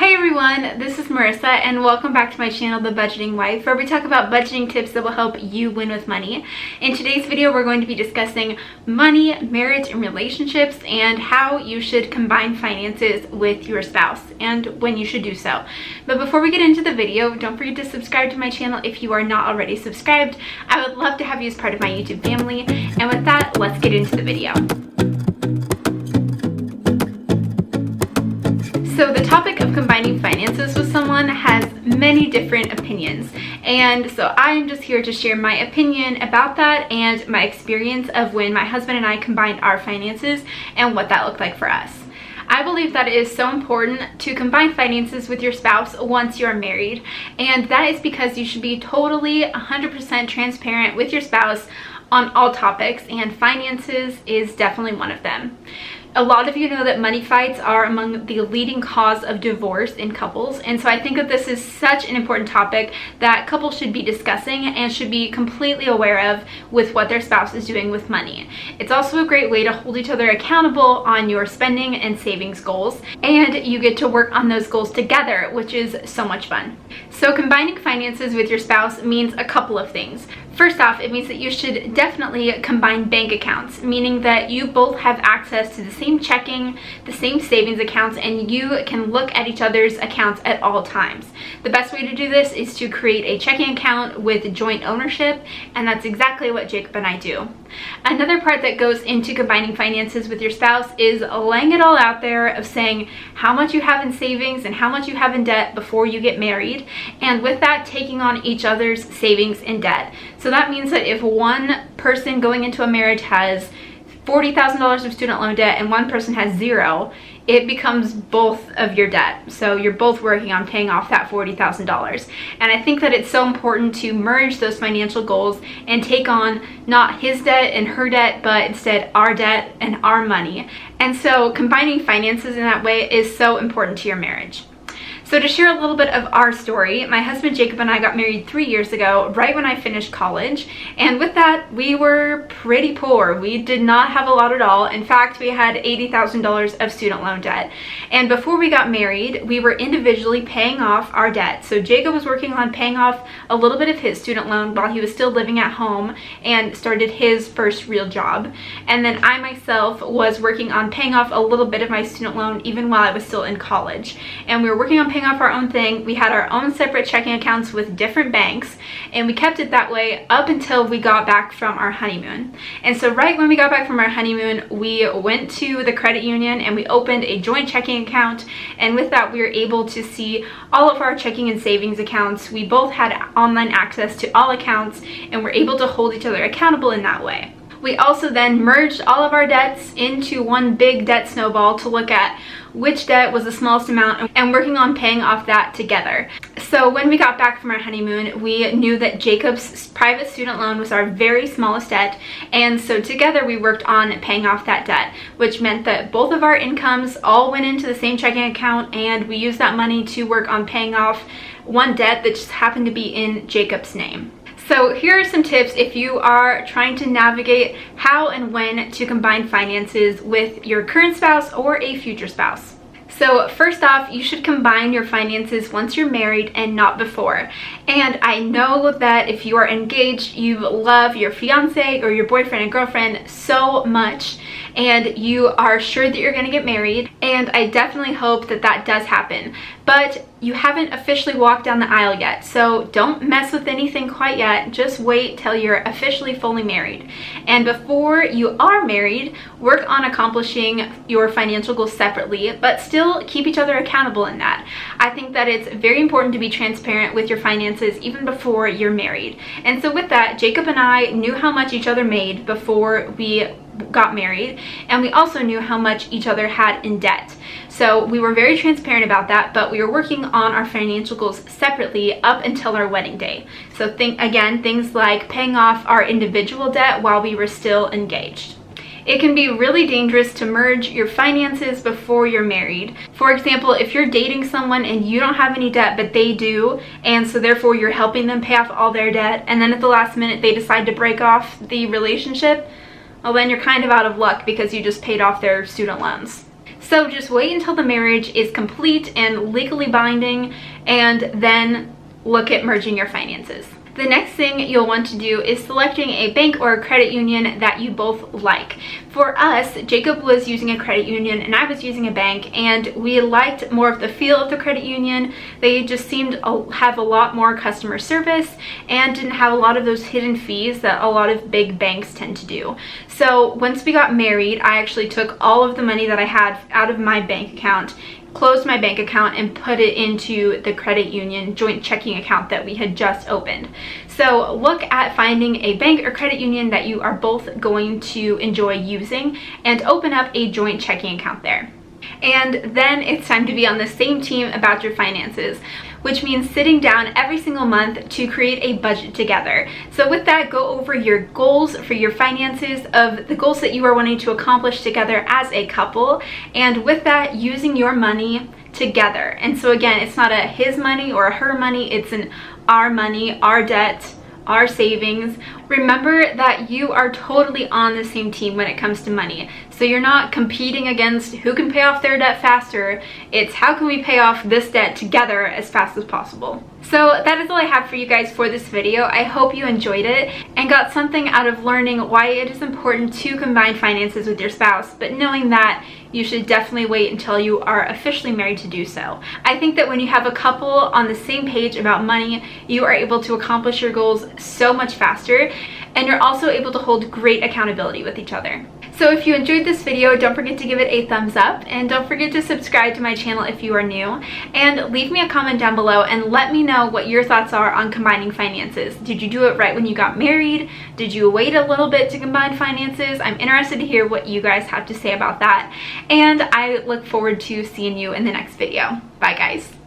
Hey everyone, this is Marissa and welcome back to my channel, The Budgeting Wife, where we talk about budgeting tips that will help you win with money. In today's video, we're going to be discussing money, marriage, and relationships and how you should combine finances with your spouse and when you should do so. But before we get into the video, don't forget to subscribe to my channel if you are not already subscribed. I would love to have you as part of my YouTube family. And with that, let's get into the video. So the topic of combining finances with someone has many different opinions, and so I am just here to share my opinion about that and my experience of when my husband and I combined our finances and what that looked like for us. I believe that it is so important to combine finances with your spouse once you are married, and that is because you should be totally 100% transparent with your spouse on all topics, and finances is definitely one of them. A lot of you know that money fights are among the leading cause of divorce in couples, and so I think that this is such an important topic that couples should be discussing and should be completely aware of with what their spouse is doing with money. It's also a great way to hold each other accountable on your spending and savings goals, and you get to work on those goals together, which is so much fun. So combining finances with your spouse means a couple of things. First off, it means that you should definitely combine bank accounts, meaning that you both have access to the same checking, the same savings accounts, and you can look at each other's accounts at all times. The best way to do this is to create a checking account with joint ownership, and that's exactly what Jacob and I do. Another part that goes into combining finances with your spouse is laying it all out there of saying how much you have in savings and how much you have in debt before you get married, and with that taking on each other's savings and debt. So that means that if one person going into a marriage has $40,000 of student loan debt and one person has zero, it becomes both of your debt. So you're both working on paying off that $40,000. And I think that it's so important to merge those financial goals and take on not his debt and her debt, but instead our debt and our money. And so combining finances in that way is so important to your marriage. So to share a little bit of our story, my husband Jacob and I got married 3 years ago, right when I finished college. And with that, we were pretty poor. We did not have a lot at all. In fact, we had $80,000 of student loan debt. And before we got married, we were individually paying off our debt. So Jacob was working on paying off a little bit of his student loan while he was still living at home and started his first real job. And then I myself was working on paying off a little bit of my student loan even while I was still in college. And we were working on paying off our own thing. We had our own separate checking accounts with different banks, and we kept it that way up until we got back from our honeymoon. And so right when we got back from our honeymoon, we went to the credit union and we opened a joint checking account, and with that we were able to see all of our checking and savings accounts. We both had online access to all accounts and were able to hold each other accountable in that way. We also then merged all of our debts into one big debt snowball to look at which debt was the smallest amount and working on paying off that together. So when we got back from our honeymoon, we knew that Jacob's private student loan was our very smallest debt, and so together we worked on paying off that debt, which meant that both of our incomes all went into the same checking account, and we used that money to work on paying off one debt that just happened to be in Jacob's name. So here are some tips if you are trying to navigate how and when to combine finances with your current spouse or a future spouse. So first off, you should combine your finances once you're married and not before. And I know that if you are engaged, you love your fiance or your boyfriend and girlfriend so much, and you are sure that you're going to get married, and I definitely hope that that does happen. But you haven't officially walked down the aisle yet, so don't mess with anything quite yet. Just wait till you're officially fully married. And before you are married, work on accomplishing your financial goals separately, but still keep each other accountable in that. I think that it's very important to be transparent with your finances even before you're married. And so with that, Jacob and I knew how much each other made before we got married, and we also knew how much each other had in debt. So we were very transparent about that, but we were working on our financial goals separately up until our wedding day. So things like paying off our individual debt while we were still engaged. It can be really dangerous to merge your finances before you're married. For example, if you're dating someone and you don't have any debt but they do, and so therefore you're helping them pay off all their debt, and then at the last minute they decide to break off the relationship, well then you're kind of out of luck because you just paid off their student loans. So just wait until the marriage is complete and legally binding, and then look at merging your finances. The next thing you'll want to do is selecting a bank or a credit union that you both like. For us, Jacob was using a credit union and I was using a bank, and we liked more of the feel of the credit union. They just seemed to have a lot more customer service and didn't have a lot of those hidden fees that a lot of big banks tend to do. So once we got married, I actually took all of the money that I had out of my bank account, closed my bank account, and put it into the credit union joint checking account that we had just opened. So look at finding a bank or credit union that you are both going to enjoy using and open up a joint checking account there. And then it's time to be on the same team about your finances, which means sitting down every single month to create a budget together. So with that, go over your goals for your finances, of the goals that you are wanting to accomplish together as a couple, and with that, using your money together. And so again, it's not a his money or a her money, it's an our money, our debt, our savings. Remember that you are totally on the same team when it comes to money. So you're not competing against who can pay off their debt faster. It's how can we pay off this debt together as fast as possible. So that is all I have for you guys for this video. I hope you enjoyed it and got something out of learning why it is important to combine finances with your spouse, but knowing that you should definitely wait until you are officially married to do so. I think that when you have a couple on the same page about money, you are able to accomplish your goals so much faster, and you're also able to hold great accountability with each other. So if you enjoyed this video, don't forget to give it a thumbs up, and don't forget to subscribe to my channel if you are new, and leave me a comment down below and let me know what your thoughts are on combining finances. Did you do it right when you got married? Did you wait a little bit to combine finances? I'm interested to hear what you guys have to say about that, and I look forward to seeing you in the next video. Bye guys.